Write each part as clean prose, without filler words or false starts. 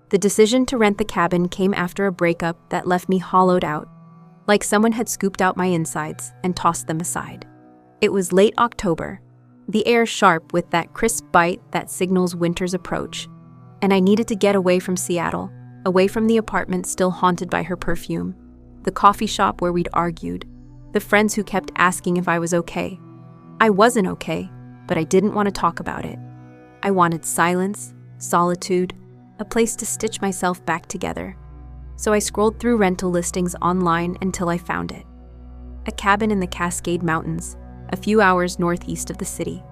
The decision to rent the cabin came after a breakup that left me hollowed out, like someone had scooped out my insides and tossed them aside. It was late October, the air sharp with that crisp bite that signals winter's approach, and I needed to get away from Seattle, away from the apartment still haunted by her perfume, the coffee shop where we'd argued, the friends who kept asking if I was okay. I wasn't okay, but I didn't want to talk about it. I wanted silence, solitude, a place to stitch myself back together. So I scrolled through rental listings online until I found it. A cabin in the Cascade Mountains, a few hours northeast of the city.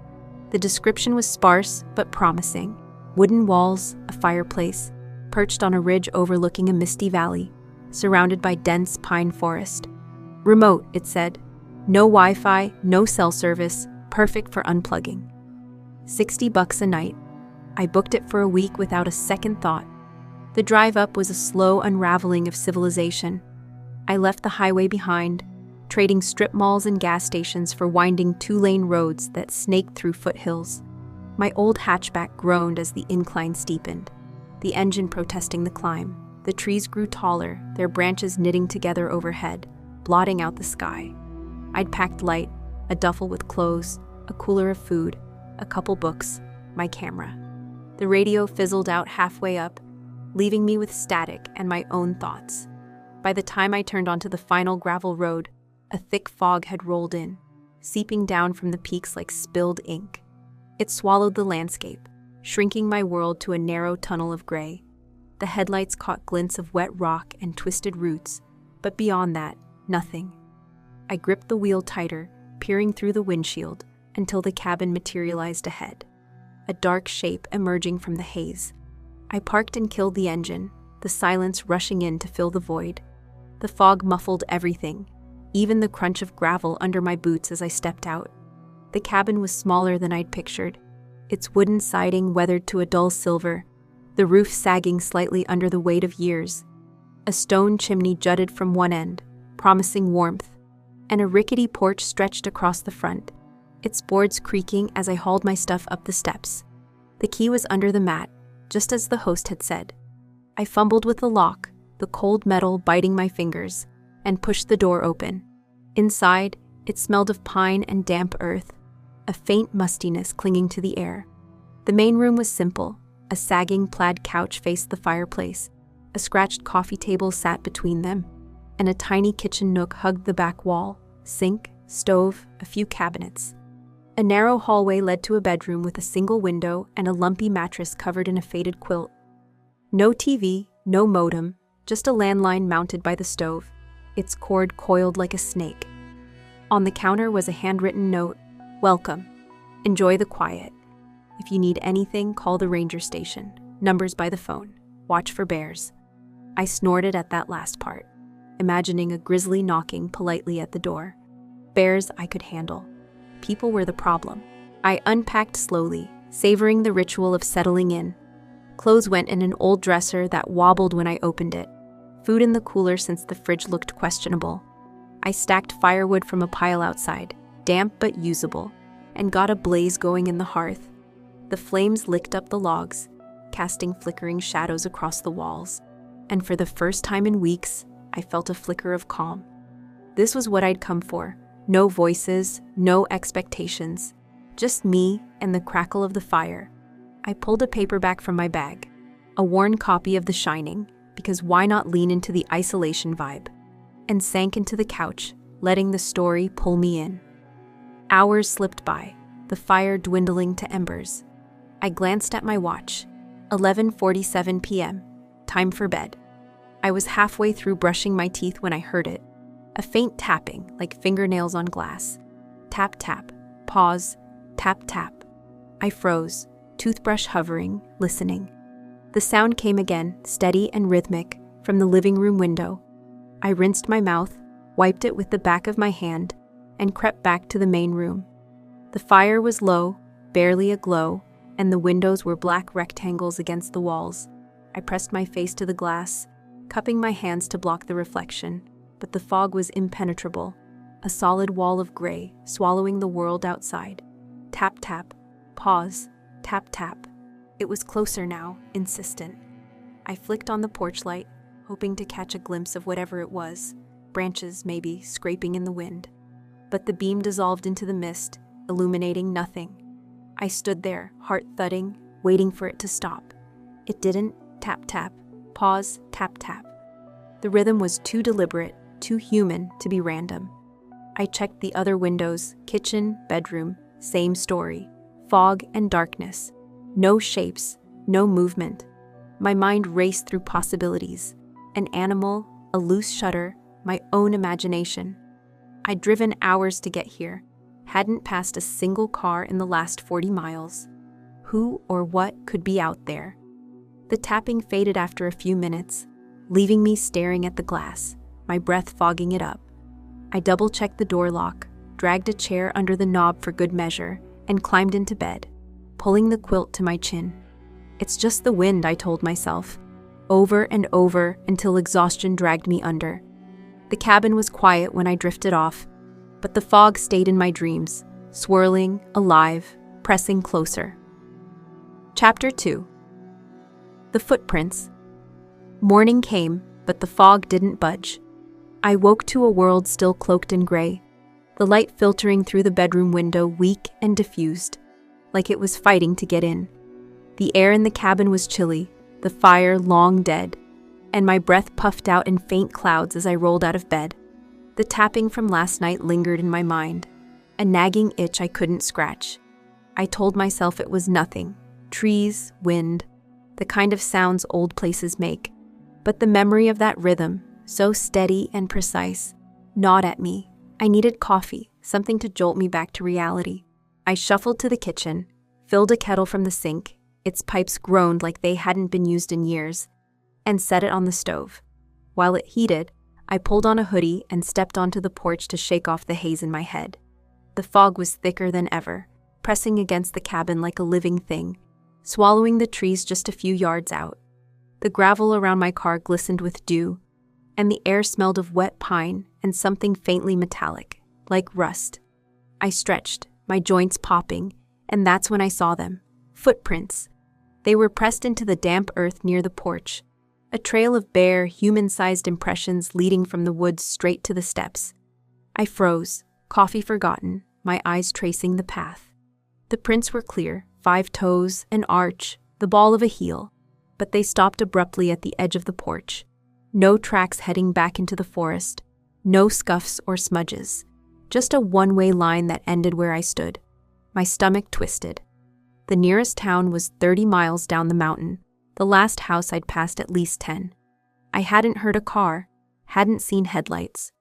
The description was sparse but promising. Wooden walls, a fireplace, perched on a ridge overlooking a misty valley, surrounded by dense pine forest. Remote, it said. No Wi-Fi, no cell service, perfect for unplugging. $60 a night. I booked it for a week without a second thought. The drive up was a slow unraveling of civilization. I left the highway behind, trading strip malls and gas stations for winding two-lane roads that snaked through foothills. My old hatchback groaned as the incline steepened, the engine protesting the climb. The trees grew taller, their branches knitting together overhead, blotting out the sky. I'd packed light, a duffel with clothes, a cooler of food, a couple books, my camera. The radio fizzled out halfway up, leaving me with static and my own thoughts. By the time I turned onto the final gravel road, a thick fog had rolled in, seeping down from the peaks like spilled ink. It swallowed the landscape, shrinking my world to a narrow tunnel of gray. The headlights caught glints of wet rock and twisted roots, but beyond that, nothing. I gripped the wheel tighter, peering through the windshield, until the cabin materialized ahead, a dark shape emerging from the haze. I parked and killed the engine, the silence rushing in to fill the void. The fog muffled everything, even the crunch of gravel under my boots as I stepped out. The cabin was smaller than I'd pictured, its wooden siding weathered to a dull silver, the roof sagging slightly under the weight of years. A stone chimney jutted from one end, promising warmth, and a rickety porch stretched across the front, its boards creaking as I hauled my stuff up the steps. The key was under the mat, just as the host had said. I fumbled with the lock, the cold metal biting my fingers, and pushed the door open. Inside, it smelled of pine and damp earth, a faint mustiness clinging to the air. The main room was simple. A sagging plaid couch faced the fireplace, a scratched coffee table sat between them, and a tiny kitchen nook hugged the back wall, sink, stove, a few cabinets. A narrow hallway led to a bedroom with a single window and a lumpy mattress covered in a faded quilt. No TV, no modem, just a landline mounted by the stove, its cord coiled like a snake. On the counter was a handwritten note, "Welcome. Enjoy the quiet. If you need anything, call the ranger station. Numbers by the phone. Watch for bears." I snorted at that last part, imagining a grizzly knocking politely at the door. Bears I could handle. People were the problem. I unpacked slowly, savoring the ritual of settling in. Clothes went in an old dresser that wobbled when I opened it. Food in the cooler since the fridge looked questionable. I stacked firewood from a pile outside, damp but usable, and got a blaze going in the hearth. The flames licked up the logs, casting flickering shadows across the walls, and for the first time in weeks, I felt a flicker of calm. This was what I'd come for. No voices, no expectations, just me and the crackle of the fire. I pulled a paperback from my bag, a worn copy of The Shining, because why not lean into the isolation vibe, and sank into the couch, letting the story pull me in. Hours slipped by, the fire dwindling to embers. I glanced at my watch. 11:47 p.m. Time for bed. I was halfway through brushing my teeth when I heard it. A faint tapping, like fingernails on glass. Tap, tap. Pause. Tap, tap. I froze, toothbrush hovering, listening. The sound came again, steady and rhythmic, from the living room window. I rinsed my mouth, wiped it with the back of my hand, and crept back to the main room. The fire was low, barely aglow, and the windows were black rectangles against the walls. I pressed my face to the glass, cupping my hands to block the reflection, but the fog was impenetrable, a solid wall of gray swallowing the world outside. Tap, tap. Pause. Tap, tap. It was closer now, insistent. I flicked on the porch light, hoping to catch a glimpse of whatever it was, branches maybe scraping in the wind. But the beam dissolved into the mist, illuminating nothing. I stood there, heart thudding, waiting for it to stop. It didn't. Tap, tap. Pause, tap, tap. The rhythm was too deliberate, too human to be random. I checked the other windows, kitchen, bedroom, same story. Fog and darkness. No shapes, no movement. My mind raced through possibilities. An animal, a loose shutter, my own imagination. I'd driven hours to get here, hadn't passed a single car in the last 40 miles. Who or what could be out there? The tapping faded after a few minutes, leaving me staring at the glass, my breath fogging it up. I double-checked the door lock, dragged a chair under the knob for good measure, and climbed into bed, pulling the quilt to my chin. It's just the wind, I told myself, over and over until exhaustion dragged me under. The cabin was quiet when I drifted off, but the fog stayed in my dreams, swirling, alive, pressing closer. Chapter 2. The footprints. Morning came, but the fog didn't budge. I woke to a world still cloaked in gray, the light filtering through the bedroom window weak and diffused, like it was fighting to get in. The air in the cabin was chilly, the fire long dead, and my breath puffed out in faint clouds as I rolled out of bed. The tapping from last night lingered in my mind, a nagging itch I couldn't scratch. I told myself it was nothing, trees, wind, the kind of sounds old places make. But the memory of that rhythm, so steady and precise, gnawed at me. I needed coffee, something to jolt me back to reality. I shuffled to the kitchen, filled a kettle from the sink, its pipes groaned like they hadn't been used in years, and set it on the stove. While it heated, I pulled on a hoodie and stepped onto the porch to shake off the haze in my head. The fog was thicker than ever, pressing against the cabin like a living thing, swallowing the trees just a few yards out. The gravel around my car glistened with dew, and the air smelled of wet pine and something faintly metallic, like rust. I stretched, my joints popping, and that's when I saw them. Footprints. They were pressed into the damp earth near the porch, a trail of bare, human-sized impressions leading from the woods straight to the steps. I froze, coffee forgotten, my eyes tracing the path. The prints were clear, 5 toes, an arch, the ball of a heel, but they stopped abruptly at the edge of the porch. No tracks heading back into the forest, no scuffs or smudges, just a one-way line that ended where I stood. My stomach twisted. The nearest town was 30 miles down the mountain, the last house I'd passed at least 10. I hadn't heard a car, hadn't seen headlights.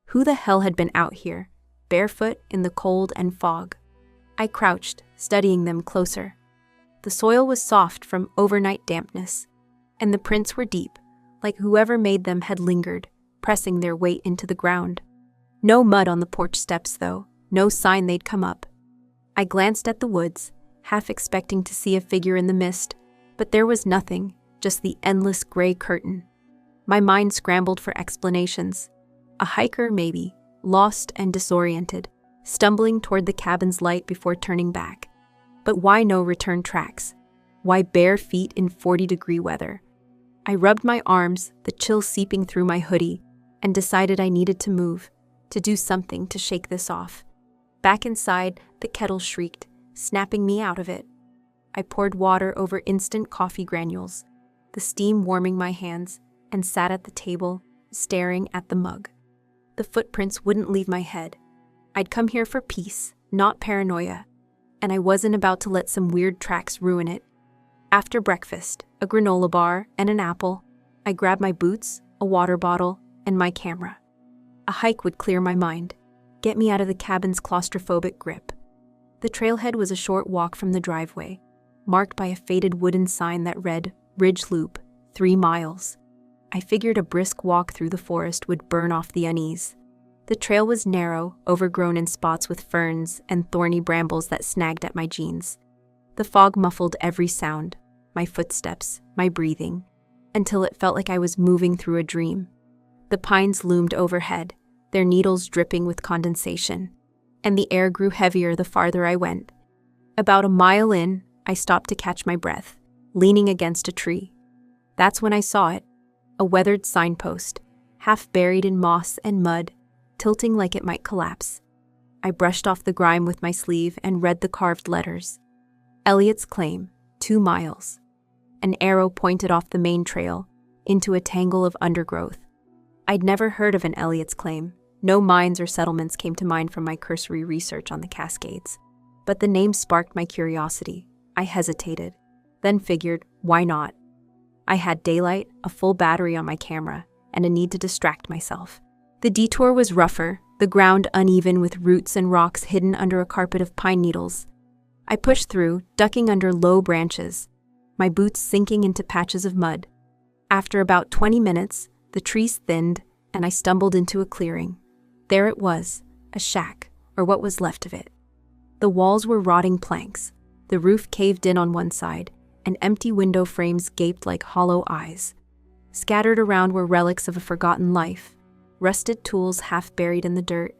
Who the hell had been out here, barefoot in the cold and fog? I crouched, studying them closer. The soil was soft from overnight dampness, and the prints were deep, like whoever made them had lingered, pressing their weight into the ground. No mud on the porch steps, though, no sign they'd come up. I glanced at the woods, half expecting to see a figure in the mist, but there was nothing, just the endless gray curtain. My mind scrambled for explanations. A hiker, maybe, lost and disoriented, stumbling toward the cabin's light before turning back. But why no return tracks? Why bare feet in 40-degree weather? I rubbed my arms, the chill seeping through my hoodie, and decided I needed to move, to do something to shake this off. Back inside, the kettle shrieked, snapping me out of it. I poured water over instant coffee granules, the steam warming my hands, and sat at the table, staring at the mug. The footprints wouldn't leave my head. I'd come here for peace, not paranoia, and I wasn't about to let some weird tracks ruin it. After breakfast, a granola bar and an apple, I grabbed my boots, a water bottle, and my camera. A hike would clear my mind, get me out of the cabin's claustrophobic grip. The trailhead was a short walk from the driveway, marked by a faded wooden sign that read, Ridge Loop, 3 miles. I figured a brisk walk through the forest would burn off the unease. The trail was narrow, overgrown in spots with ferns and thorny brambles that snagged at my jeans. The fog muffled every sound, my footsteps, my breathing, until it felt like I was moving through a dream. The pines loomed overhead, their needles dripping with condensation, and the air grew heavier the farther I went. About a mile in, I stopped to catch my breath, leaning against a tree. That's when I saw it, a weathered signpost, half buried in moss and mud, tilting like it might collapse. I brushed off the grime with my sleeve and read the carved letters. Elliot's claim, 2 miles. An arrow pointed off the main trail, into a tangle of undergrowth. I'd never heard of an Elliot's claim. No mines or settlements came to mind from my cursory research on the Cascades. But the name sparked my curiosity. I hesitated, then figured, why not? I had daylight, a full battery on my camera, and a need to distract myself. The detour was rougher, the ground uneven with roots and rocks hidden under a carpet of pine needles. I pushed through, ducking under low branches, my boots sinking into patches of mud. After about 20 minutes, the trees thinned, and I stumbled into a clearing. There it was, a shack, or what was left of it. The walls were rotting planks, the roof caved in on one side, and empty window frames gaped like hollow eyes. Scattered around were relics of a forgotten life, rusted tools half buried in the dirt,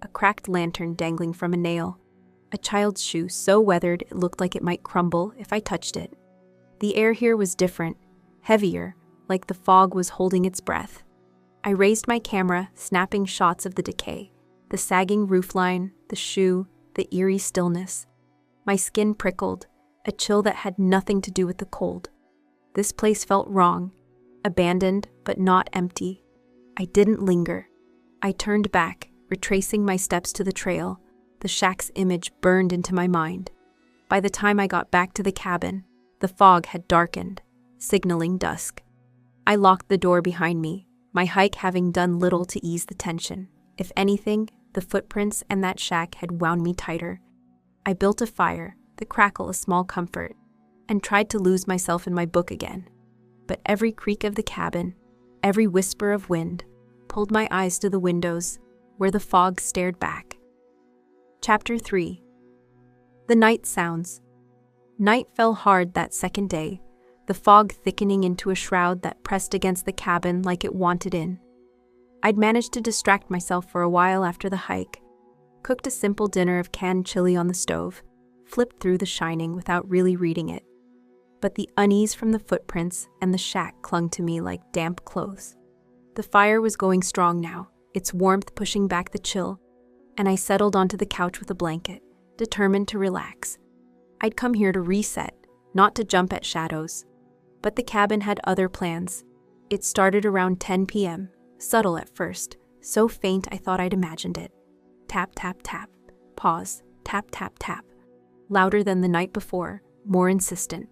a cracked lantern dangling from a nail, a child's shoe so weathered it looked like it might crumble if I touched it. The air here was different, heavier, like the fog was holding its breath. I raised my camera, snapping shots of the decay, the sagging roofline, the shoe, the eerie stillness. My skin prickled, a chill that had nothing to do with the cold. This place felt wrong, abandoned but not empty. I didn't linger. I turned back, retracing my steps to the trail. The shack's image burned into my mind. By the time I got back to the cabin, the fog had darkened, signaling dusk. I locked the door behind me, my hike having done little to ease the tension. If anything, the footprints and that shack had wound me tighter. I built a fire, the crackle a small comfort, and tried to lose myself in my book again. But every creak of the cabin, every whisper of wind, pulled my eyes to the windows, where the fog stared back. Chapter 3. The Night Sounds. Night fell hard that second day, the fog thickening into a shroud that pressed against the cabin like it wanted in. I'd managed to distract myself for a while after the hike, cooked a simple dinner of canned chili on the stove, flipped through The Shining without really reading it. But the unease from the footprints and the shack clung to me like damp clothes. The fire was going strong now, its warmth pushing back the chill, and I settled onto the couch with a blanket, determined to relax. I'd come here to reset, not to jump at shadows. But the cabin had other plans. It started around 10 p.m., subtle at first, so faint I thought I'd imagined it. Tap, tap, tap. Pause. Tap, tap, tap. Louder than the night before, more insistent,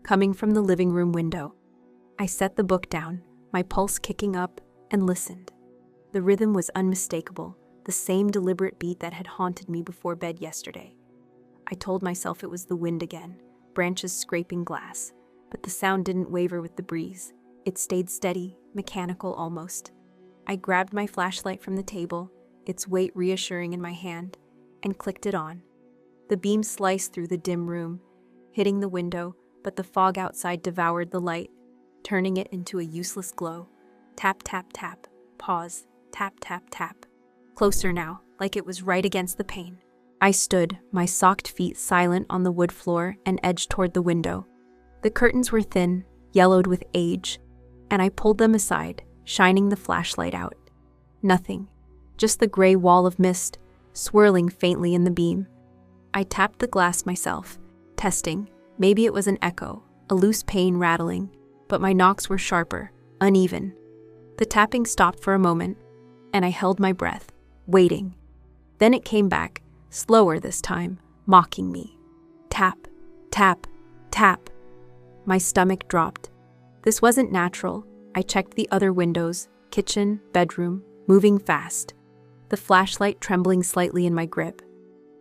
coming from the living room window. I set the book down, my pulse kicking up, and listened. The rhythm was unmistakable, the same deliberate beat that had haunted me before bed yesterday. I told myself it was the wind again, branches scraping glass, but the sound didn't waver with the breeze. It stayed steady, mechanical almost. I grabbed my flashlight from the table, its weight reassuring in my hand, and clicked it on. The beam sliced through the dim room, hitting the window, but the fog outside devoured the light, turning it into a useless glow. Tap, tap, tap. Pause. Tap, tap, tap. Closer now, like it was right against the pane. I stood, my socked feet silent on the wood floor, and edged toward the window. The curtains were thin, yellowed with age, and I pulled them aside, shining the flashlight out. Nothing, just the gray wall of mist, swirling faintly in the beam. I tapped the glass myself, testing. Maybe it was an echo, a loose pane rattling, but my knocks were sharper, uneven. The tapping stopped for a moment, and I held my breath, waiting. Then it came back, slower this time, mocking me. Tap, tap, tap. My stomach dropped. This wasn't natural. I checked the other windows, kitchen, bedroom, moving fast. The flashlight trembling slightly in my grip.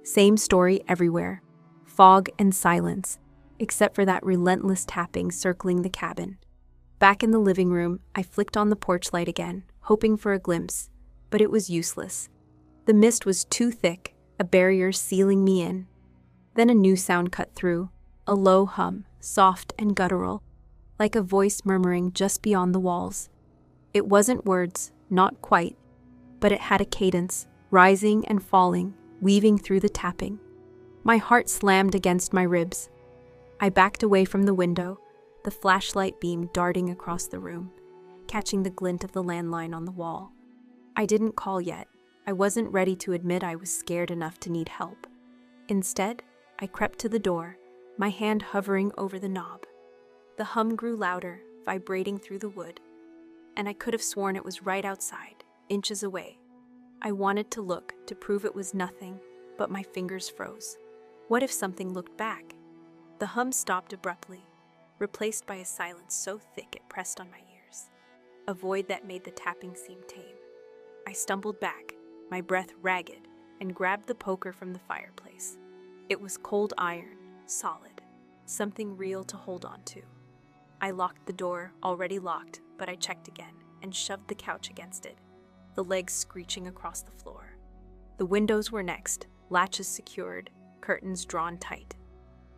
Same story everywhere. Fog and silence, except for that relentless tapping circling the cabin. Back in the living room, I flicked on the porch light again, hoping for a glimpse, but it was useless. The mist was too thick, a barrier sealing me in. Then a new sound cut through, a low hum, soft and guttural, like a voice murmuring just beyond the walls. It wasn't words, not quite, but it had a cadence, rising and falling, weaving through the tapping. My heart slammed against my ribs. I backed away from the window, the flashlight beam darting across the room, catching the glint of the landline on the wall. I didn't call yet. I wasn't ready to admit I was scared enough to need help. Instead, I crept to the door, my hand hovering over the knob. The hum grew louder, vibrating through the wood, and I could have sworn it was right outside, inches away. I wanted to look to prove it was nothing, but my fingers froze. What if something looked back? The hum stopped abruptly, replaced by a silence so thick it pressed on my ears, a void that made the tapping seem tame. I stumbled back, my breath ragged, and grabbed the poker from the fireplace. It was cold iron, solid, something real to hold on to. I locked the door, already locked, but I checked again and shoved the couch against it, the legs screeching across the floor. The windows were next, latches secured, curtains drawn tight.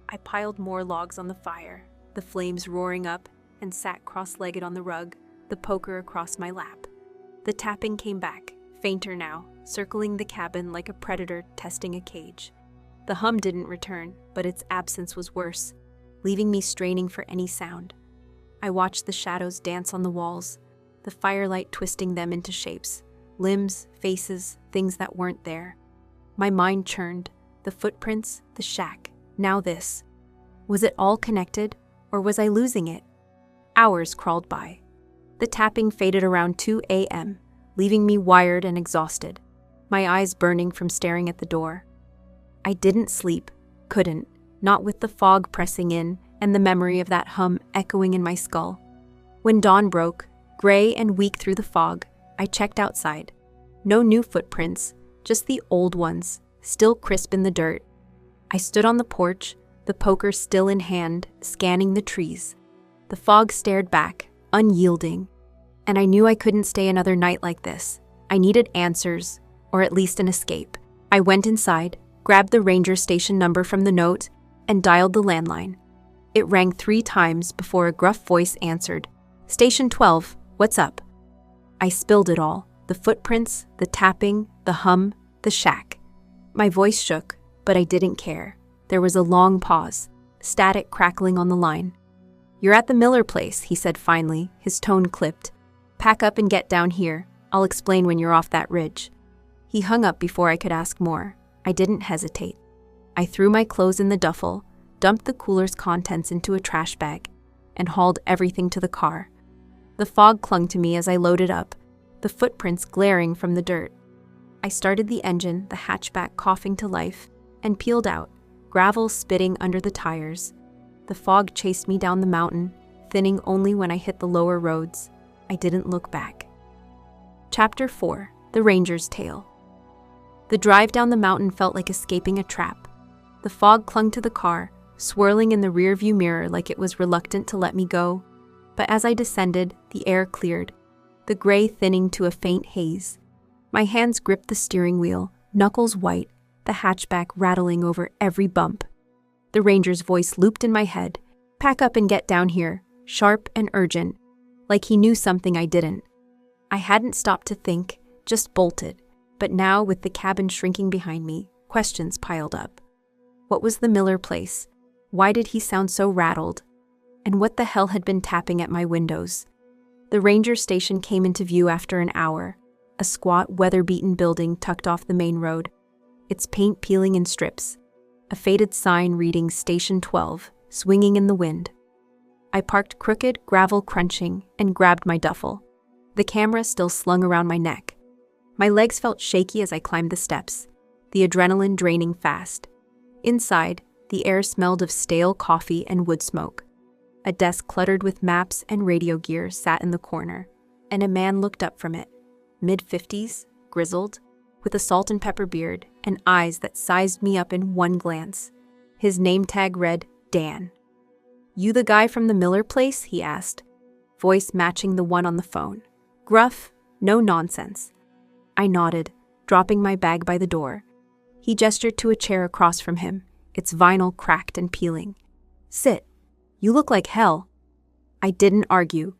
I piled more logs on the fire, the flames roaring up, and sat cross-legged on the rug, the poker across my lap. The tapping came back, fainter now, circling the cabin like a predator testing a cage. The hum didn't return, but its absence was worse, leaving me straining for any sound. I watched the shadows dance on the walls, the firelight twisting them into shapes, limbs, faces, things that weren't there. My mind churned, the footprints, the shack, now this. Was it all connected, or was I losing it? Hours crawled by. The tapping faded around 2 a.m., leaving me wired and exhausted, my eyes burning from staring at the door. I didn't sleep, couldn't, not with the fog pressing in and the memory of that hum echoing in my skull. When dawn broke, gray and weak through the fog, I checked outside. No new footprints, just the old ones, still crisp in the dirt. I stood on the porch, the poker still in hand, scanning the trees. The fog stared back, unyielding, and I knew I couldn't stay another night like this. I needed answers, or at least an escape. I went inside, grabbed the ranger station number from the note, and dialed the landline. It rang 3 times before a gruff voice answered. "Station 12, what's up?" I spilled it all, the footprints, the tapping, the hum, the shack. My voice shook, but I didn't care. There was a long pause, static crackling on the line. "You're at the Miller place," he said finally, his tone clipped. "Pack up and get down here. I'll explain when you're off that ridge." He hung up before I could ask more. I didn't hesitate. I threw my clothes in the duffel, dumped the cooler's contents into a trash bag, and hauled everything to the car. The fog clung to me as I loaded up, the footprints glaring from the dirt. I started the engine, the hatchback coughing to life, and peeled out, gravel spitting under the tires. The fog chased me down the mountain, thinning only when I hit the lower roads. I didn't look back. Chapter 4: The Ranger's Tale. The drive down the mountain felt like escaping a trap. The fog clung to the car, swirling in the rearview mirror like it was reluctant to let me go. But as I descended, the air cleared, the gray thinning to a faint haze. My hands gripped the steering wheel, knuckles white, the hatchback rattling over every bump. The ranger's voice looped in my head, "Pack up and get down here," sharp and urgent, like he knew something I didn't. I hadn't stopped to think, just bolted. But now, with the cabin shrinking behind me, questions piled up. What was the Miller place? Why did he sound so rattled? And what the hell had been tapping at my windows? The ranger station came into view after an hour, a squat, weather-beaten building tucked off the main road, its paint peeling in strips, a faded sign reading Station 12, swinging in the wind. I parked crooked, gravel crunching, and grabbed my duffel, the camera still slung around my neck. My legs felt shaky as I climbed the steps, the adrenaline draining fast. Inside, the air smelled of stale coffee and wood smoke. A desk cluttered with maps and radio gear sat in the corner, and a man looked up from it, mid-50s, grizzled, with a salt and pepper beard and eyes that sized me up in one glance. His name tag read, Dan. "You the guy from the Miller place?" he asked, voice matching the one on the phone. Gruff, no nonsense. I nodded, dropping my bag by the door. He gestured to a chair across from him, its vinyl cracked and peeling. "Sit. You look like hell." I didn't argue.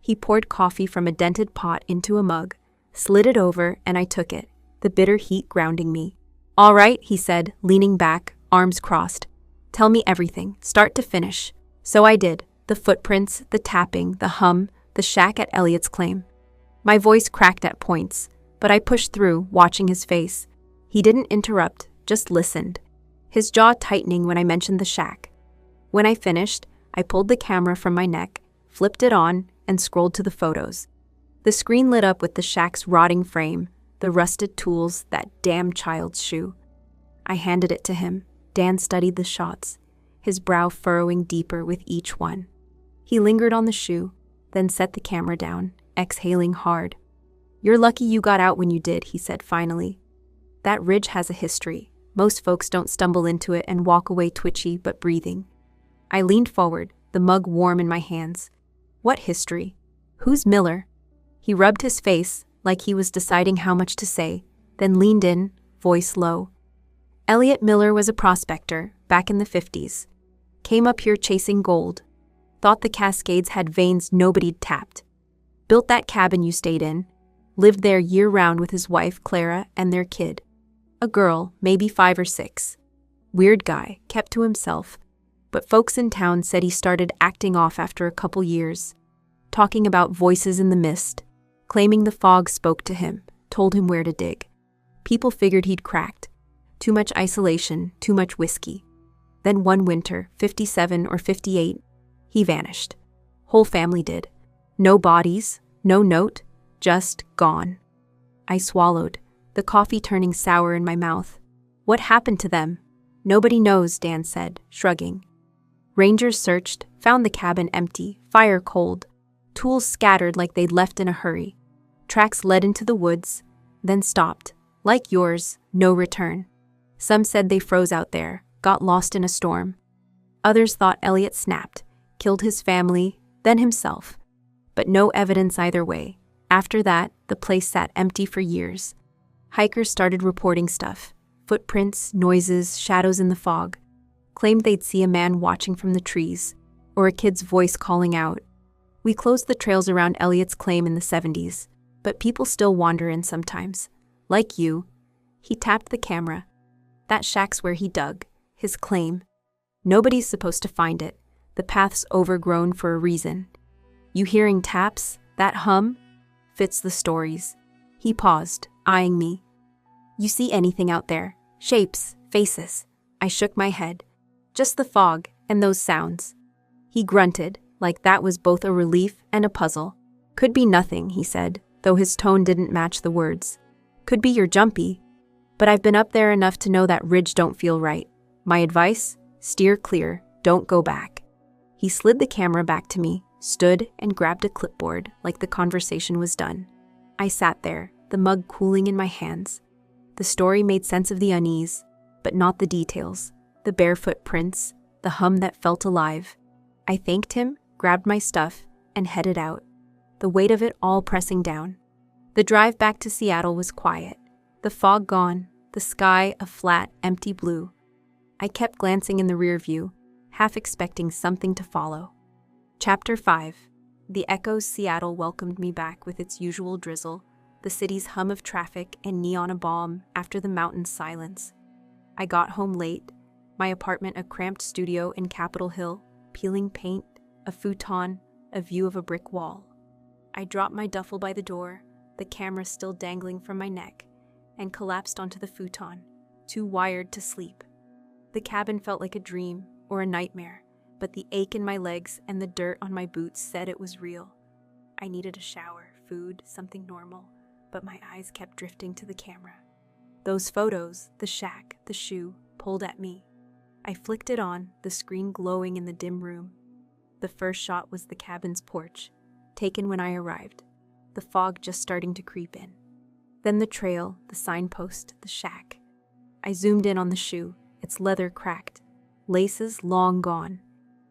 He poured coffee from a dented pot into a mug, slid it over, and I took it, the bitter heat grounding me. "All right," he said, leaning back, arms crossed. "Tell me everything, start to finish." So I did, The footprints, the tapping, the hum, the shack at Elliot's claim. My voice cracked at points, but I pushed through, watching his face. He didn't interrupt, just listened, his jaw tightening when I mentioned the shack. When I finished, I pulled the camera from my neck, flipped it on, and scrolled to the photos. The screen lit up with the shack's rotting frame, the rusted tools, that damn child's shoe. I handed it to him. Dan studied the shots, his brow furrowing deeper with each one. He lingered on the shoe, then set the camera down, exhaling hard. "You're lucky you got out when you did," he said finally. "That ridge has a history. Most folks don't stumble into it and walk away twitchy but breathing." I leaned forward, the mug warm in my hands. "What history? Who's Miller?" He rubbed his face, like he was deciding how much to say, then leaned in, voice low. "Elliot Miller was a prospector, back in the 50s. Came up here chasing gold. Thought the Cascades had veins nobody'd tapped. Built that cabin you stayed in. Lived there year-round with his wife, Clara, and their kid. A girl, maybe 5 or 6. Weird guy, kept to himself. But folks in town said he started acting off after a couple years. Talking about voices in the mist. Claiming the fog spoke to him, told him where to dig. People figured he'd cracked. Too much isolation, too much whiskey. Then one winter, 57 or 58, he vanished. Whole family did. No bodies, no note, just gone." I swallowed, the coffee turning sour in my mouth. "What happened to them?" "Nobody knows," Dan said, shrugging. Rangers searched, found the cabin empty, fire cold, tools scattered like they'd left in a hurry. Tracks led into the woods, then stopped. Like yours, no return. Some said they froze out there, got lost in a storm. Others thought Elliot snapped, killed his family, then himself. But no evidence either way. After that, the place sat empty for years. Hikers started reporting stuff. Footprints, noises, shadows in the fog. Claimed they'd see a man watching from the trees, or a kid's voice calling out. We closed the trails around Elliot's claim in the 70s, but people still wander in sometimes. Like you. He tapped the camera. That shack's where he dug, his claim. Nobody's supposed to find it. The path's overgrown for a reason. You hearing taps, that hum? Fits the stories. He paused, eyeing me. "You see anything out there? Shapes, faces?" I shook my head. "Just the fog and those sounds." He grunted, like that was both a relief and a puzzle. "Could be nothing," he said, though his tone didn't match the words. "Could be you're jumpy. But I've been up there enough to know that ridge don't feel right. My advice? Steer clear, don't go back." He slid the camera back to me, stood and grabbed a clipboard like the conversation was done. I sat there, the mug cooling in my hands. The story made sense of the unease, but not the details, the barefoot prints, the hum that felt alive. I thanked him, grabbed my stuff, and headed out, the weight of it all pressing down. The drive back to Seattle was quiet, the fog gone, the sky a flat, empty blue. I kept glancing in the rear view, half expecting something to follow. Chapter 5. The echoes Seattle welcomed me back with its usual drizzle, the city's hum of traffic and neon a-bomb after the mountain's silence. I got home late, my apartment a cramped studio in Capitol Hill, peeling paint, a futon, a view of a brick wall. I dropped my duffel by the door, the camera still dangling from my neck, and collapsed onto the futon, too wired to sleep. The cabin felt like a dream or a nightmare, but the ache in my legs and the dirt on my boots said it was real. I needed a shower, food, something normal, but my eyes kept drifting to the camera. Those photos, the shack, the shoe, pulled at me. I flicked it on, the screen glowing in the dim room. The first shot was the cabin's porch, taken when I arrived, the fog just starting to creep in. Then the trail, the signpost, the shack. I zoomed in on the shoe, its leather cracked, laces long gone.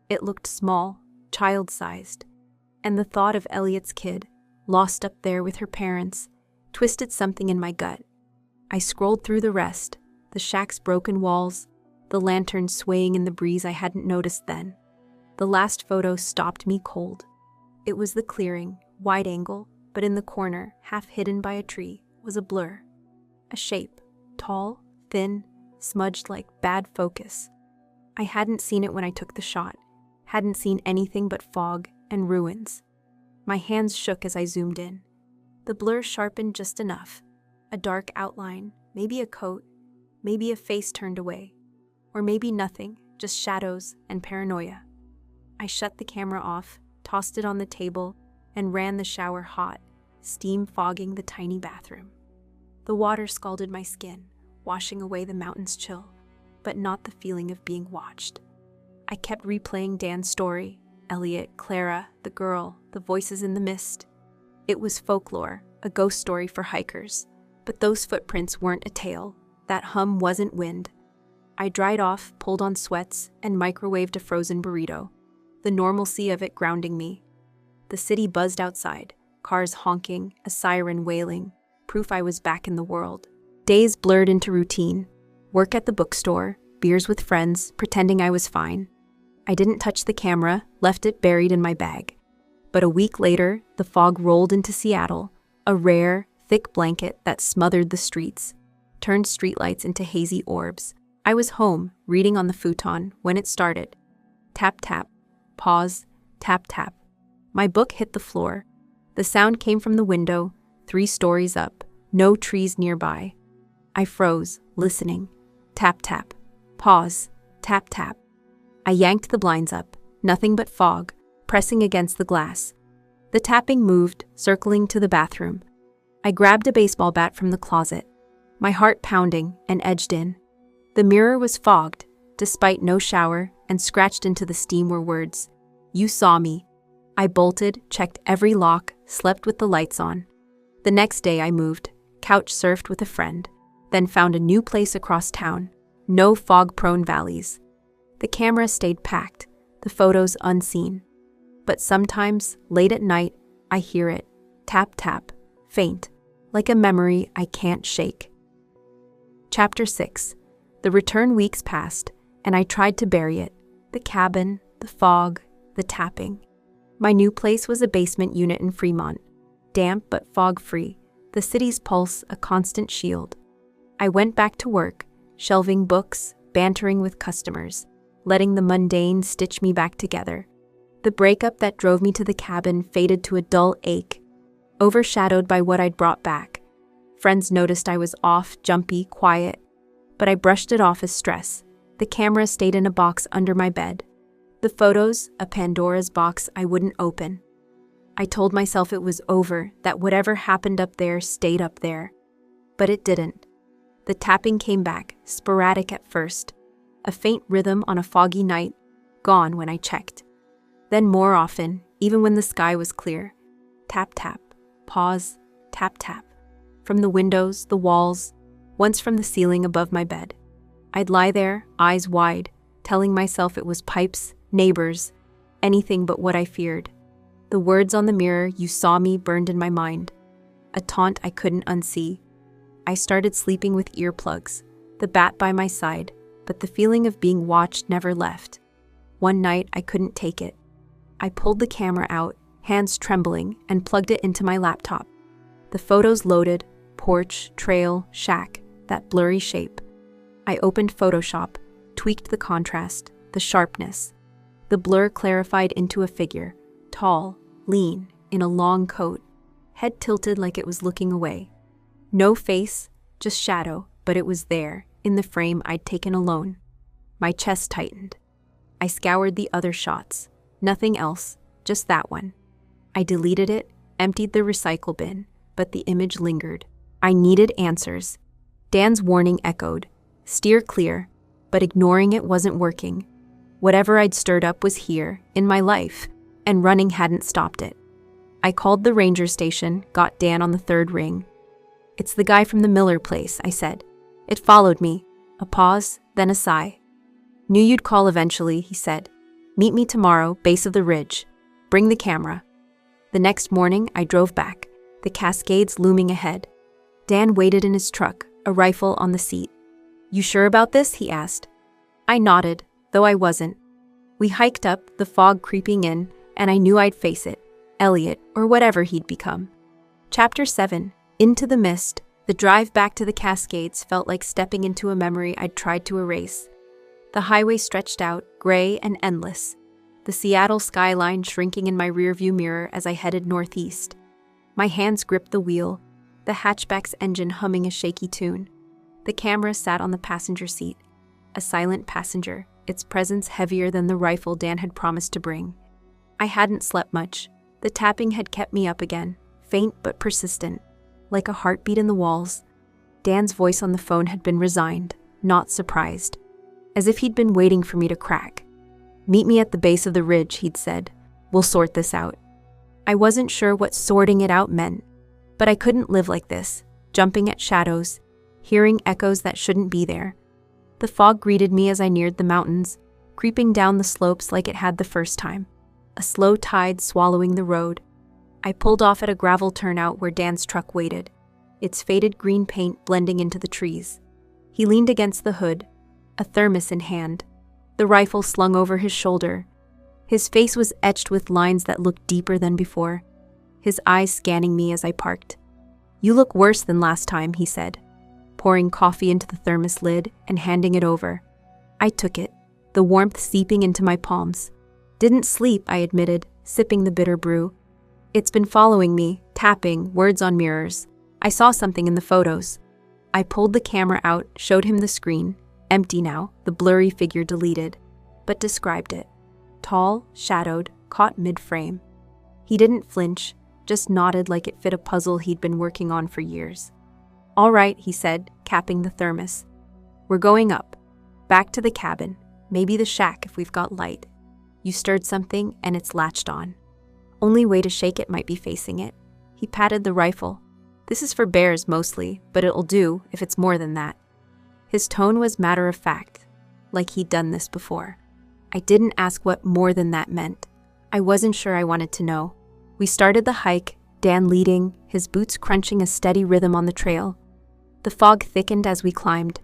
It looked small, child-sized, and the thought of Elliot's kid, lost up there with her parents, twisted something in my gut. I scrolled through the rest, the shack's broken walls, the lantern swaying in the breeze I hadn't noticed then. The last photo stopped me cold. It was the clearing, wide angle, but in the corner, half hidden by a tree, was a blur. A shape, tall, thin, smudged like bad focus. I hadn't seen it when I took the shot, hadn't seen anything but fog and ruins. My hands shook as I zoomed in. The blur sharpened just enough. A dark outline, maybe a coat, maybe a face turned away. Or maybe nothing, just shadows and paranoia. I shut the camera off, tossed it on the table, and ran the shower hot, steam fogging the tiny bathroom. The water scalded my skin, washing away the mountain's chill, but not the feeling of being watched. I kept replaying Dan's story, Elliot, Clara, the girl, the voices in the mist. It was folklore, a ghost story for hikers, but those footprints weren't a tale. That hum wasn't wind. I dried off, pulled on sweats, and microwaved a frozen burrito, the normalcy of it grounding me. The city buzzed outside, cars honking, a siren wailing, proof I was back in the world. Days blurred into routine. Work at the bookstore, beers with friends, pretending I was fine. I didn't touch the camera, left it buried in my bag. But a week later, the fog rolled into Seattle, a rare, thick blanket that smothered the streets, turned streetlights into hazy orbs. I was home, reading on the futon, when it started. Tap, tap. Pause. Tap, tap. My book hit the floor. The sound came from the window, 3 stories up, no trees nearby. I froze, listening. Tap, tap. Pause. Tap, tap. I yanked the blinds up, nothing but fog, pressing against the glass. The tapping moved, circling to the bathroom. I grabbed a baseball bat from the closet, my heart pounding, and edged in. The mirror was fogged, despite no shower, and scratched into the steam were words. You saw me. I bolted, checked every lock, slept with the lights on. The next day I moved, couch surfed with a friend, then found a new place across town. No fog-prone valleys. The camera stayed packed, the photos unseen. But sometimes, late at night, I hear it, tap tap, faint, like a memory I can't shake. Chapter 6. The return weeks passed, and I tried to bury it. The cabin, the fog, the tapping. My new place was a basement unit in Fremont, damp but fog-free, the city's pulse a constant shield. I went back to work, shelving books, bantering with customers, letting the mundane stitch me back together. The breakup that drove me to the cabin faded to a dull ache, overshadowed by what I'd brought back. Friends noticed I was off, jumpy, quiet, but I brushed it off as stress. The camera stayed in a box under my bed. The photos, a Pandora's box I wouldn't open. I told myself it was over, that whatever happened up there stayed up there. But it didn't. The tapping came back, sporadic at first. A faint rhythm on a foggy night, gone when I checked. Then more often, even when the sky was clear. Tap tap, pause, tap tap. From the windows, the walls, once from the ceiling above my bed. I'd lie there, eyes wide, telling myself it was pipes, neighbors, anything but what I feared. The words on the mirror, you saw me, burned in my mind. A taunt I couldn't unsee. I started sleeping with earplugs, the bat by my side, but the feeling of being watched never left. One night, I couldn't take it. I pulled the camera out, hands trembling, and plugged it into my laptop. The photos loaded, porch, trail, shack, that blurry shape. I opened Photoshop, tweaked the contrast, the sharpness. The blur clarified into a figure, tall, lean, in a long coat, head tilted like it was looking away. No face, just shadow, but it was there, in the frame I'd taken alone. My chest tightened. I scoured the other shots. Nothing else, just that one. I deleted it, emptied the recycle bin, but the image lingered. I needed answers. Dan's warning echoed. Steer clear, but ignoring it wasn't working. Whatever I'd stirred up was here, in my life, and running hadn't stopped it. I called the ranger station, got Dan on the third ring. It's the guy from the Miller place, I said. It followed me. A pause, then a sigh. Knew you'd call eventually, he said. Meet me tomorrow, base of the ridge. Bring the camera. The next morning, I drove back, the Cascades looming ahead. Dan waited in his truck, a rifle on the seat. You sure about this? He asked. I nodded, though I wasn't. We hiked up, the fog creeping in, and I knew I'd face it. Elliot, or whatever he'd become. Chapter 7. Into the mist. The drive back to the Cascades felt like stepping into a memory I'd tried to erase. The highway stretched out, gray and endless. the Seattle skyline shrinking in my rearview mirror as I headed northeast. My hands gripped the wheel, the hatchback's engine humming a shaky tune. The camera sat on the passenger seat, a silent passenger, its presence heavier than the rifle Dan had promised to bring. I hadn't slept much. The tapping had kept me up again, faint but persistent, like a heartbeat in the walls. Dan's voice on the phone had been resigned, not surprised, as if he'd been waiting for me to crack. "Meet me at the base of the ridge," he'd said. "We'll sort this out." I wasn't sure what sorting it out meant, but I couldn't live like this, jumping at shadows, hearing echoes that shouldn't be there. The fog greeted me as I neared the mountains, creeping down the slopes like it had the first time, a slow tide swallowing the road. I pulled off at a gravel turnout where Dan's truck waited, its faded green paint blending into the trees. He leaned against the hood, a thermos in hand, the rifle slung over his shoulder. His face was etched with lines that looked deeper than before, his eyes scanning me as I parked. "You look worse than last time," he said, pouring coffee into the thermos lid and handing it over. I took it, the warmth seeping into my palms. "Didn't sleep," I admitted, sipping the bitter brew. "It's been following me, tapping, words on mirrors. I saw something in the photos." I pulled the camera out, showed him the screen, empty now, the blurry figure deleted, but described it. Tall, shadowed, caught mid-frame. He didn't flinch, just nodded like it fit a puzzle he'd been working on for years. "All right," he said, capping the thermos. "We're going up. Back to the cabin, maybe the shack if we've got light. You stirred something and it's latched on. Only way to shake it might be facing it." He patted the rifle. "This is for bears mostly, but it'll do if it's more than that." His tone was matter-of-fact, like he'd done this before. I didn't ask what more than that meant. I wasn't sure I wanted to know. We started the hike, Dan leading, his boots crunching a steady rhythm on the trail. The fog thickened as we climbed,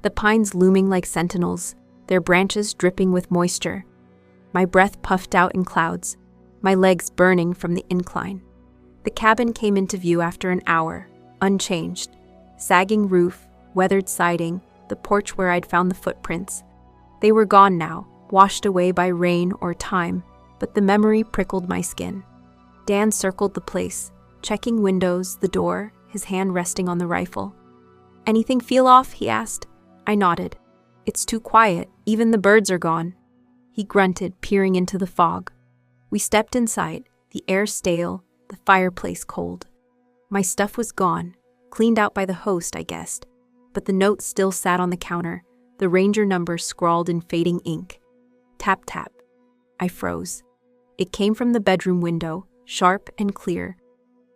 the pines looming like sentinels, their branches dripping with moisture. My breath puffed out in clouds, my legs burning from the incline. The cabin came into view after an hour, unchanged. Sagging roof, weathered siding, the porch where I'd found the footprints. They were gone now, washed away by rain or time, but the memory prickled my skin. Dan circled the place, checking windows, the door, his hand resting on the rifle. "Anything feel off?" he asked. I nodded. "It's too quiet, even the birds are gone." He grunted, peering into the fog. We stepped inside, the air stale, the fireplace cold. My stuff was gone, cleaned out by the host, I guessed, but the note still sat on the counter, the ranger number scrawled in fading ink. Tap, tap. I froze. It came from the bedroom window, sharp and clear.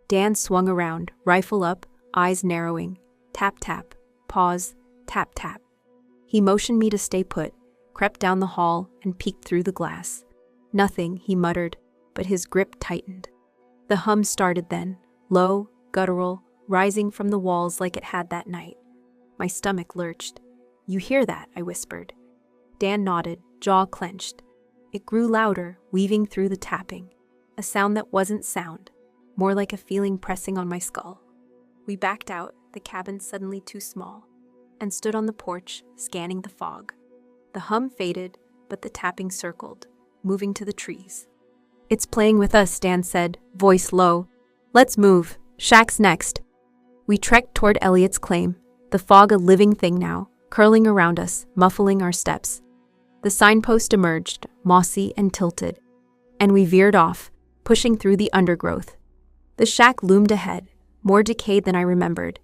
Dan swung around, rifle up, eyes narrowing. Tap, tap. Pause. Tap, tap. He motioned me to stay put, crept down the hall, and peeked through the glass. "Nothing," he muttered, but his grip tightened. The hum started then, low, guttural, rising from the walls like it had that night. My stomach lurched. "You hear that?" I whispered. Dan nodded, jaw clenched. It grew louder, weaving through the tapping, a sound that wasn't sound, more like a feeling pressing on my skull. We backed out, the cabin suddenly too small, and stood on the porch, scanning the fog. The hum faded, but the tapping circled, moving to the trees. "It's playing with us," Dan said, voice low. "Let's move. Shack's next." We trekked toward Elliot's claim, the fog a living thing now, curling around us, muffling our steps. The signpost emerged, mossy and tilted, and we veered off, pushing through the undergrowth. The shack loomed ahead, more decayed than I remembered,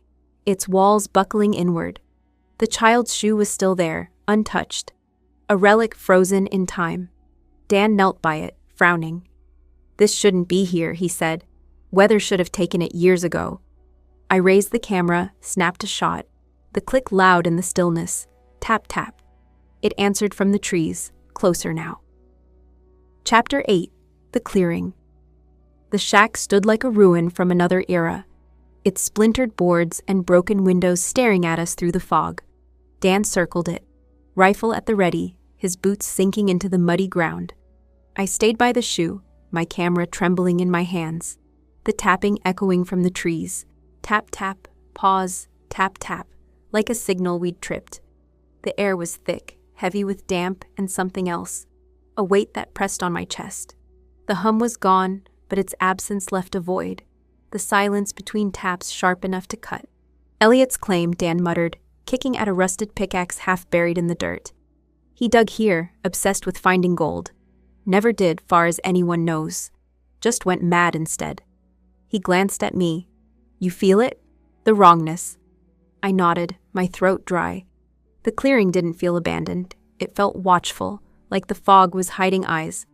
its walls buckling inward. The child's shoe was still there, untouched, a relic frozen in time. Dan knelt by it, frowning. "This shouldn't be here," he said. "Weather should have taken it years ago." I raised the camera, snapped a shot, the click loud in the stillness. Tap, tap. It answered from the trees, closer now. Chapter 8. The Clearing. The shack stood like a ruin from another era, its splintered boards and broken windows staring at us through the fog. Dan circled it, rifle at the ready, his boots sinking into the muddy ground. I stayed by the shoe, my camera trembling in my hands, the tapping echoing from the trees. Tap, tap, pause, tap, tap, like a signal we'd tripped. The air was thick, heavy with damp and something else, a weight that pressed on my chest. The hum was gone, but its absence left a void, the silence between taps sharp enough to cut. Elliot's claim, Dan muttered, kicking at a rusted pickaxe half buried in the dirt. He dug here, obsessed with finding gold. Never did, far as anyone knows. Just went mad instead. He glanced at me. You feel it? The wrongness. I nodded, my throat dry. The clearing didn't feel abandoned. It felt watchful, like the fog was hiding eyes.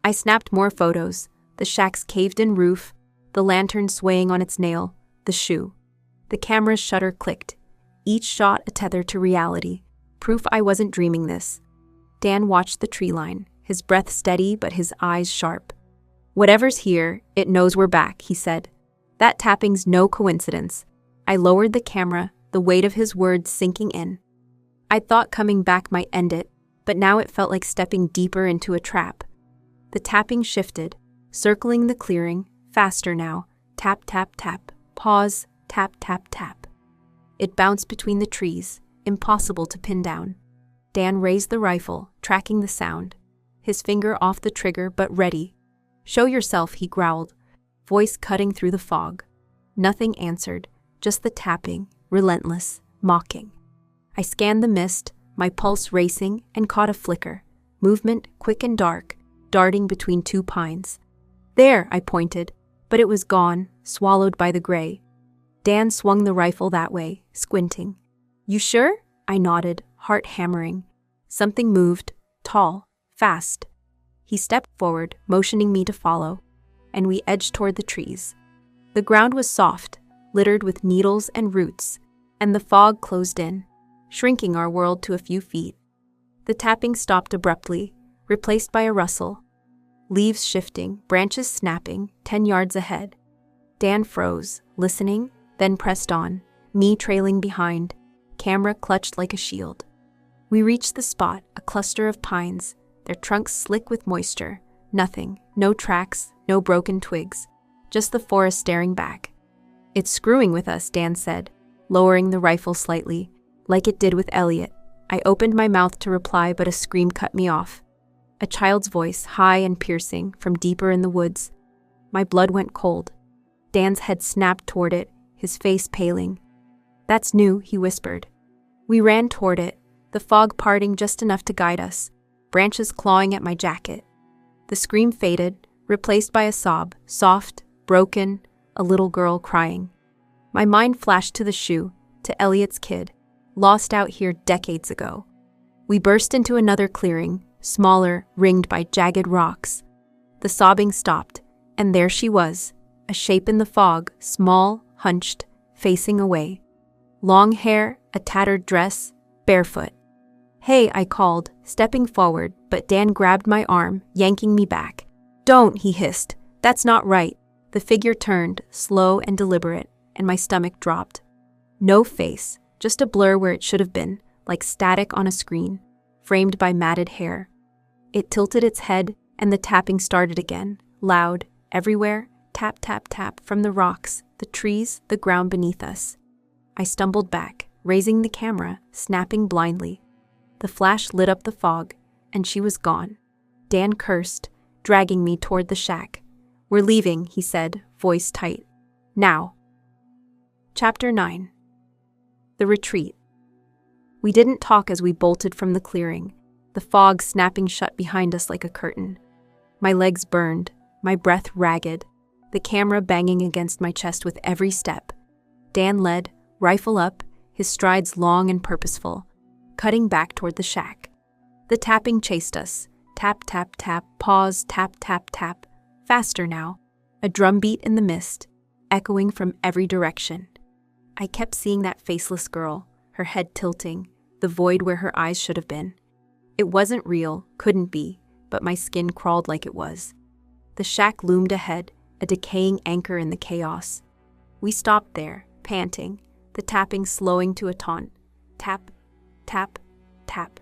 I snapped more photos, the shack's caved-in roof, the lantern swaying on its nail, the shoe. The camera's shutter clicked, each shot a tether to reality, proof I wasn't dreaming this. Dan watched the tree line, his breath steady but his eyes sharp. Whatever's here, it knows we're back, he said. That tapping's no coincidence. I lowered the camera, the weight of his words sinking in. I thought coming back might end it, but now it felt like stepping deeper into a trap. The tapping shifted, circling the clearing, faster now. Tap, tap, tap. Pause, tap, tap, tap. It bounced between the trees, impossible to pin down. Dan raised the rifle, tracking the sound. His finger off the trigger, but ready. Show yourself, he growled, voice cutting through the fog. Nothing answered, just the tapping, relentless, mocking. I scanned the mist, my pulse racing, and caught a flicker. Movement, quick and dark, darting between two pines. There, I pointed, but it was gone, swallowed by the gray. Dan swung the rifle that way, squinting. You sure? I nodded, heart hammering. Something moved, tall, fast. He stepped forward, motioning me to follow, and we edged toward the trees. The ground was soft, littered with needles and roots, and the fog closed in, shrinking our world to a few feet. The tapping stopped abruptly, replaced by a rustle. Leaves shifting, branches snapping, 10 yards ahead. Dan froze, listening, then pressed on, me trailing behind, camera clutched like a shield. We reached the spot, a cluster of pines, their trunks slick with moisture. Nothing, no tracks, no broken twigs, just the forest staring back. It's screwing with us, Dan said, lowering the rifle slightly, like it did with Elliot. I opened my mouth to reply, but a scream cut me off. A child's voice, high and piercing, from deeper in the woods. My blood went cold. Dan's head snapped toward it, his face paling. That's new, he whispered. We ran toward it, the fog parting just enough to guide us, branches clawing at my jacket. The scream faded, replaced by a sob, soft, broken, a little girl crying. My mind flashed to the shoe, to Elliot's kid, lost out here decades ago. We burst into another clearing, smaller, ringed by jagged rocks. The sobbing stopped, and there she was, a shape in the fog, small, hunched, facing away. Long hair, a tattered dress, barefoot. Hey, I called, stepping forward, but Dan grabbed my arm, yanking me back. Don't, he hissed. That's not right. The figure turned, slow and deliberate, and my stomach dropped. No face, just a blur where it should have been, like static on a screen, framed by matted hair. It tilted its head, and the tapping started again, loud, everywhere, tap, tap, tap, from the rocks, the trees, the ground beneath us. I stumbled back, raising the camera, snapping blindly. The flash lit up the fog, and she was gone. Dan cursed, dragging me toward the shack. We're leaving, he said, voice tight. Now. Chapter 9. The Retreat. We didn't talk as we bolted from the clearing, the fog snapping shut behind us like a curtain. My legs burned, my breath ragged, the camera banging against my chest with every step. Dan led, rifle up, his strides long and purposeful, cutting back toward the shack. The tapping chased us. Tap, tap, tap, pause, tap, tap, tap. Faster now. A drumbeat in the mist, echoing from every direction. I kept seeing that faceless girl, her head tilting, the void where her eyes should have been. It wasn't real, couldn't be, but my skin crawled like it was. The shack loomed ahead, a decaying anchor in the chaos. We stopped there, panting, the tapping slowing to a taunt. Tap, tap, tap.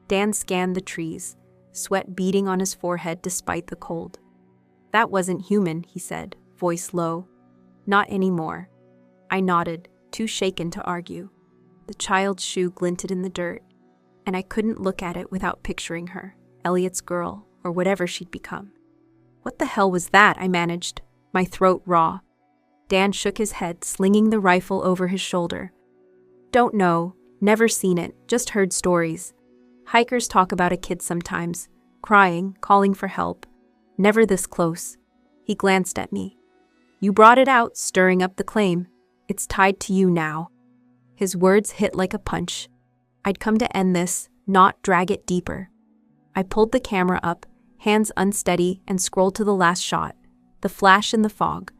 Dan scanned the trees, sweat beading on his forehead despite the cold. That wasn't human, he said, voice low. Not anymore. I nodded, too shaken to argue. The child's shoe glinted in the dirt, and I couldn't look at it without picturing her, Elliot's girl, or whatever she'd become. What the hell was that? I managed, my throat raw. Dan shook his head, slinging the rifle over his shoulder. Don't know, never seen it, just heard stories. Hikers talk about a kid sometimes, crying, calling for help. Never this close. He glanced at me. You brought it out, stirring up the claim. It's tied to you now. His words hit like a punch. I'd come to end this, not drag it deeper. I pulled the camera up, hands unsteady, and scrolled to the last shot. The flash in the fog.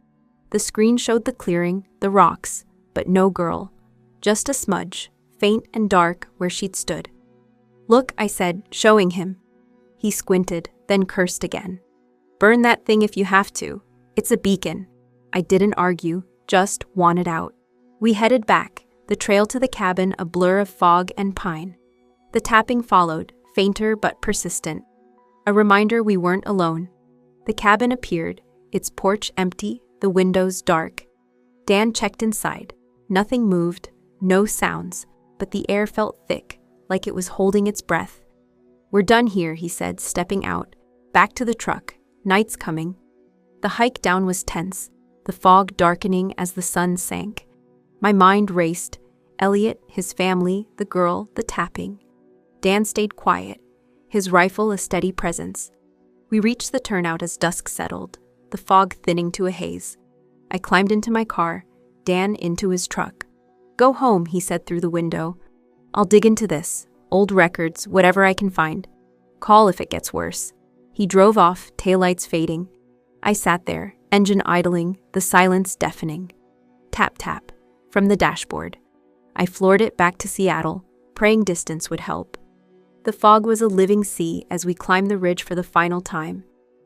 The screen showed the clearing, the rocks, but no girl. Just a smudge, faint and dark where she'd stood. Look, I said, showing him. He squinted, then cursed again. Burn that thing if you have to. It's a beacon. I didn't argue, just wanted out. We headed back, the trail to the cabin a blur of fog and pine. The tapping followed, fainter but persistent. A reminder we weren't alone. The cabin appeared, its porch empty, the windows dark. Dan checked inside. Nothing moved, no sounds, but the air felt thick, like it was holding its breath. We're done here, he said, stepping out. Back to the truck. Night's coming. The hike down was tense, the fog darkening as the sun sank. My mind raced. Elliot, his family, the girl, the tapping. Dan stayed quiet, his rifle a steady presence. We reached the turnout as dusk settled, the fog thinning to a haze. I climbed into my car, Dan into his truck. Go home, he said through the window. I'll dig into this, old records, whatever I can find. Call if it gets worse. He drove off, taillights fading. I sat there, engine idling, the silence deafening. Tap, tap, from the dashboard. I floored it back to Seattle, praying distance would help. The fog was a living sea as we climbed the ridge for the final time,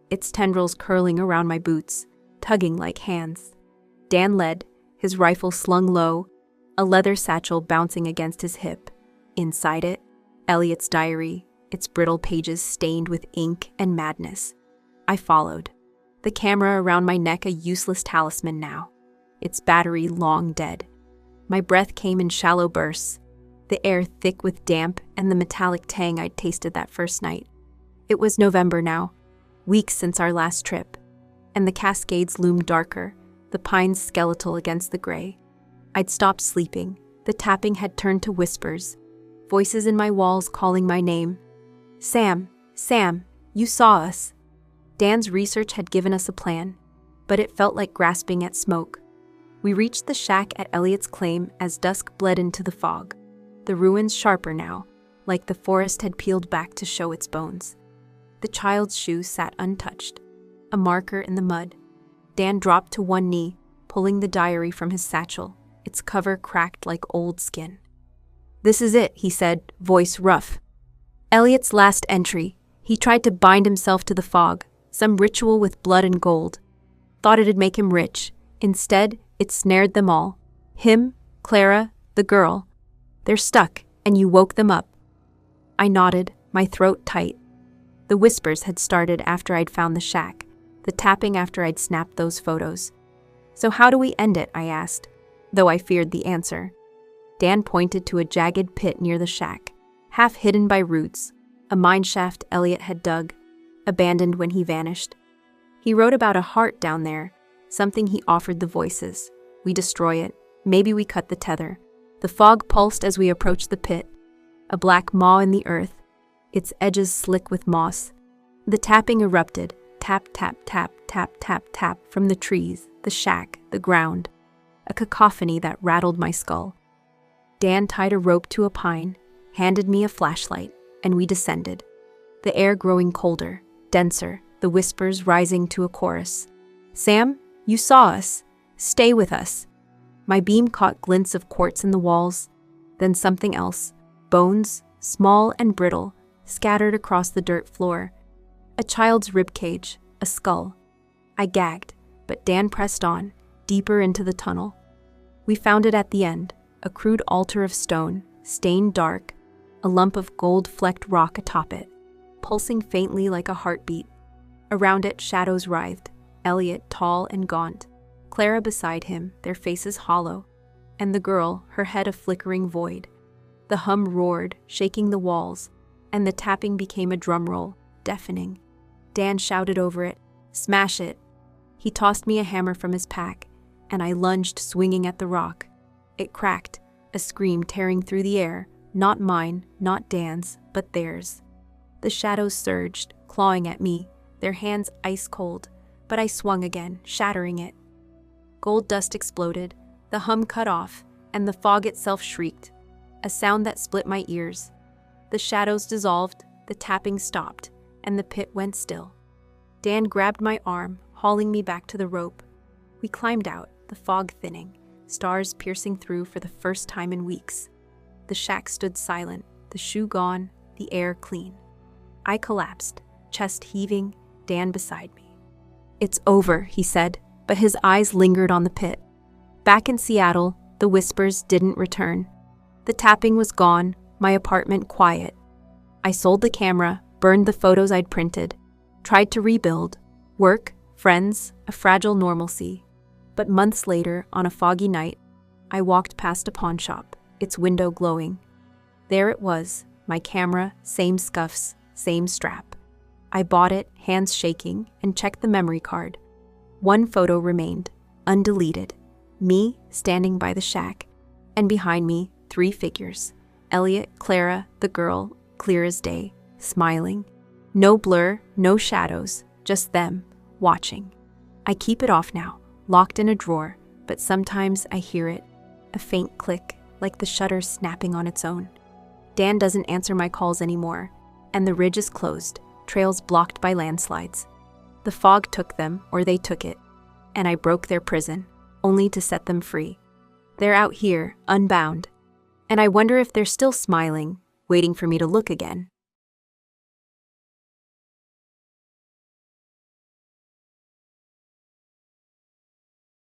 its tendrils curling around my boots, tugging like hands. Dan led, his rifle slung low, a leather satchel bouncing against his hip. Inside it, Elliot's diary, its brittle pages stained with ink and madness. I followed, the camera around my neck a useless talisman now, its battery long dead. My breath came in shallow bursts, the air thick with damp and the metallic tang I'd tasted that first night. It was November now, weeks since our last trip, and the Cascades loomed darker, the pines skeletal against the gray. I'd stopped sleeping. The tapping had turned to whispers, voices in my walls calling my name. Sam, Sam, you saw us. Dan's research had given us a plan, but it felt like grasping at smoke. We reached the shack at Elliot's claim as dusk bled into the fog, the ruins sharper now, like the forest had peeled back to show its bones. The child's shoe sat untouched, a marker in the mud. Dan dropped to one knee, pulling the diary from his satchel, its cover cracked like old skin. This is it, he said, voice rough. Elliot's last entry. He tried to bind himself to the fog, some ritual with blood and gold. Thought it'd make him rich. Instead, it snared them all. Him, Clara, the girl. They're stuck, and you woke them up. I nodded, my throat tight. The whispers had started after I'd found the shack, the tapping after I'd snapped those photos. So how do we end it, I asked, though I feared the answer. Dan pointed to a jagged pit near the shack, half hidden by roots, a mineshaft Elliot had dug, abandoned when he vanished. He wrote about a heart down there, something he offered the voices. We destroy it. Maybe we cut the tether. The fog pulsed as we approached the pit, a black maw in the earth, its edges slick with moss. The tapping erupted, tap, tap, tap, tap, tap, tap, from the trees, the shack, the ground, a cacophony that rattled my skull. Dan tied a rope to a pine, handed me a flashlight, and we descended, the air growing colder, denser, the whispers rising to a chorus. Sam, you saw us. Stay with us. My beam caught glints of quartz in the walls, then something else, bones, small and brittle, scattered across the dirt floor. A child's ribcage, a skull. I gagged, but Dan pressed on, deeper into the tunnel. We found it at the end, a crude altar of stone, stained dark, a lump of gold-flecked rock atop it, pulsing faintly like a heartbeat. Around it, shadows writhed, Elliot tall and gaunt, Clara beside him, their faces hollow, and the girl, her head a flickering void. The hum roared, shaking the walls, and the tapping became a drum roll, deafening. Dan shouted over it, "Smash it!" He tossed me a hammer from his pack, and I lunged, swinging at the rock. It cracked, a scream tearing through the air, not mine, not Dan's, but theirs. The shadows surged, clawing at me, their hands ice cold, but I swung again, shattering it. Gold dust exploded, the hum cut off, and the fog itself shrieked, a sound that split my ears. The shadows dissolved, the tapping stopped, and the pit went still. Dan grabbed my arm, hauling me back to the rope. We climbed out, the fog thinning, stars piercing through for the first time in weeks. The shack stood silent, the shoe gone, the air clean. I collapsed, chest heaving, Dan beside me. "It's over," he said, but his eyes lingered on the pit. Back in Seattle, the whispers didn't return. The tapping was gone, my apartment quiet. I sold the camera, burned the photos I'd printed, tried to rebuild, work, friends, a fragile normalcy. But months later, on a foggy night, I walked past a pawn shop, its window glowing. There it was, my camera, same scuffs, same strap. I bought it, hands shaking, and checked the memory card. One photo remained, undeleted. Me standing by the shack, and behind me, 3 figures. Elliot, Clara, the girl, clear as day, smiling. No blur, no shadows, just them, watching. I keep it off now, locked in a drawer, but sometimes I hear it, a faint click, like the shutter snapping on its own. Dan doesn't answer my calls anymore, and the ridge is closed, trails blocked by landslides. The fog took them, or they took it, and I broke their prison, only to set them free. They're out here, unbound, and I wonder if they're still smiling, waiting for me to look again.